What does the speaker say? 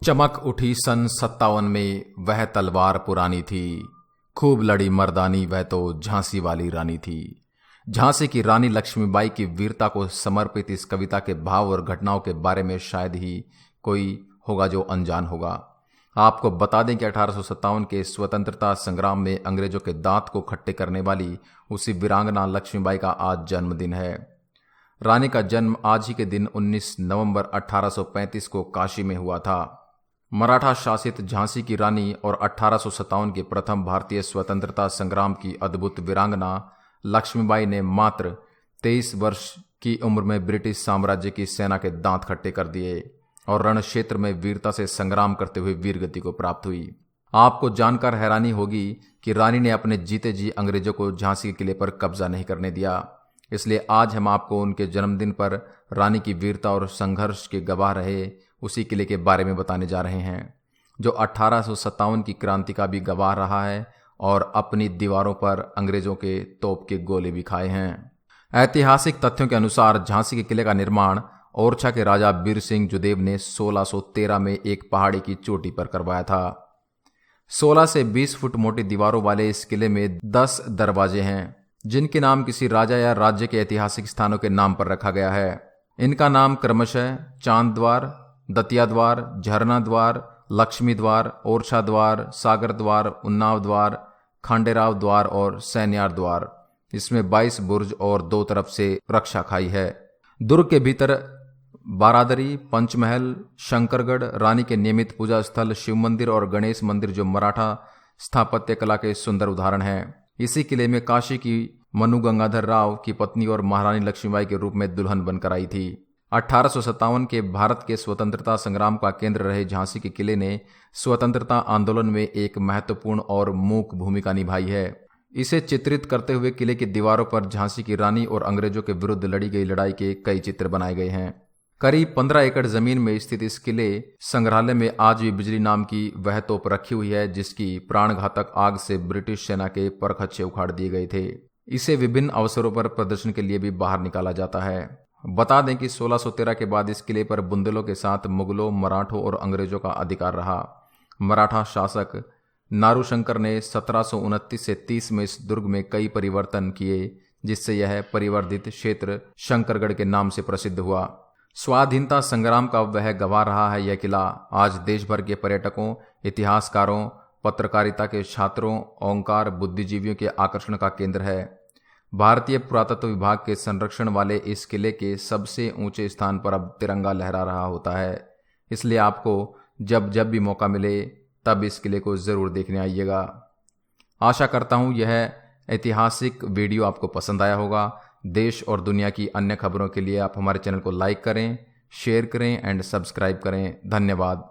चमक उठी सन 57 में वह तलवार पुरानी थी, खूब लड़ी मर्दानी वह तो झांसी वाली रानी थी। झांसी की रानी लक्ष्मीबाई की वीरता को समर्पित इस कविता के भाव और घटनाओं के बारे में शायद ही कोई होगा जो अनजान होगा। आपको बता दें कि 1857 के स्वतंत्रता संग्राम में अंग्रेजों के दांत को खट्टे करने वाली उसी वीरांगना लक्ष्मीबाई का आज जन्मदिन है। रानी का जन्म आज ही के दिन 19 नवंबर 1835 को काशी में हुआ था। मराठा शासित झांसी की रानी और 1857 के प्रथम भारतीय स्वतंत्रता संग्राम की अद्भुत वीरांगना लक्ष्मीबाई ने मात्र 23 वर्ष की उम्र में ब्रिटिश साम्राज्य की सेना के दांत खट्टे कर दिए और रण क्षेत्र में वीरता से संग्राम करते हुए वीरगति को प्राप्त हुई। आपको जानकर हैरानी होगी कि रानी ने अपने जीते जी अंग्रेजों को झांसी के किले पर कब्जा नहीं करने दिया। इसलिए आज हम आपको उनके जन्मदिन पर रानी की वीरता और संघर्ष के गवाह रहे उसी किले के बारे में बताने जा रहे हैं, जो 1857 की क्रांति का भी गवाह रहा है और अपनी दीवारों पर अंग्रेजों के तोप के गोले भी खाए हैं। ऐतिहासिक तथ्यों के अनुसार झांसी के किले का निर्माण ओरछा के राजा बीर सिंह जुदेव ने 1613 में एक पहाड़ी की चोटी पर करवाया था। 16 से 20 फुट मोटी दीवारों वाले इस किले में 10 दरवाजे हैं, जिनके नाम किसी राजा या राज्य के ऐतिहासिक स्थानों के नाम पर रखा गया है। इनका नाम क्रमशः चांद द्वार, दतिया द्वार, झरना द्वार, लक्ष्मी द्वार, ओरछा द्वार, सागर द्वार, उन्नाव द्वार, खांडेराव द्वार और सैन्यार द्वार। इसमें 22 बुर्ज और 2 तरफ से रक्षा खाई है। दुर्ग के भीतर बारादरी, पंचमहल, शंकरगढ़, रानी के नियमित पूजा स्थल, शिव मंदिर और गणेश मंदिर जो मराठा स्थापत्य कला के सुंदर उदाहरण हैं। इसी किले में काशी की मनु गंगाधर राव की पत्नी और महारानी लक्ष्मीबाई के रूप में दुल्हन बनकर आई थी। 1857 के भारत के स्वतंत्रता संग्राम का केंद्र रहे झांसी के किले ने स्वतंत्रता आंदोलन में एक महत्वपूर्ण और मूक भूमिका निभाई है। इसे चित्रित करते हुए किले की दीवारों पर झांसी की रानी और अंग्रेजों के विरुद्ध लड़ी गई लड़ाई के कई चित्र बनाए गए हैं। करीब 15 एकड़ जमीन में स्थित इस किले संग्रहालय में आज भी बिजली नाम की वह तोप रखी हुई है, जिसकी प्राणघातक आग से ब्रिटिश सेना के परखच्चे उखाड़ दिए गए थे। इसे विभिन्न अवसरों पर प्रदर्शन के लिए भी बाहर निकाला जाता है। बता दें कि 1613 के बाद इस किले पर बुंदेलों के साथ मुगलों, मराठों और अंग्रेजों का अधिकार रहा। मराठा शासक नारूशंकर ने 1729 से 30 में इस दुर्ग में कई परिवर्तन किए, जिससे यह परिवर्धित क्षेत्र शंकरगढ़ के नाम से प्रसिद्ध हुआ। स्वाधीनता संग्राम का वह गवाह रहा है। यह किला आज देश भर के पर्यटकों, इतिहासकारों, पत्रकारिता के छात्रों, ओंकार बुद्धिजीवियों के आकर्षण का केंद्र है। भारतीय पुरातत्व विभाग के संरक्षण वाले इस किले के सबसे ऊंचे स्थान पर अब तिरंगा लहरा रहा होता है। इसलिए आपको जब जब भी मौका मिले तब इस किले को ज़रूर देखने आइएगा। आशा करता हूँ यह ऐतिहासिक वीडियो आपको पसंद आया होगा। देश और दुनिया की अन्य खबरों के लिए आप हमारे चैनल को लाइक करें, शेयर करें एंड सब्सक्राइब करें। धन्यवाद।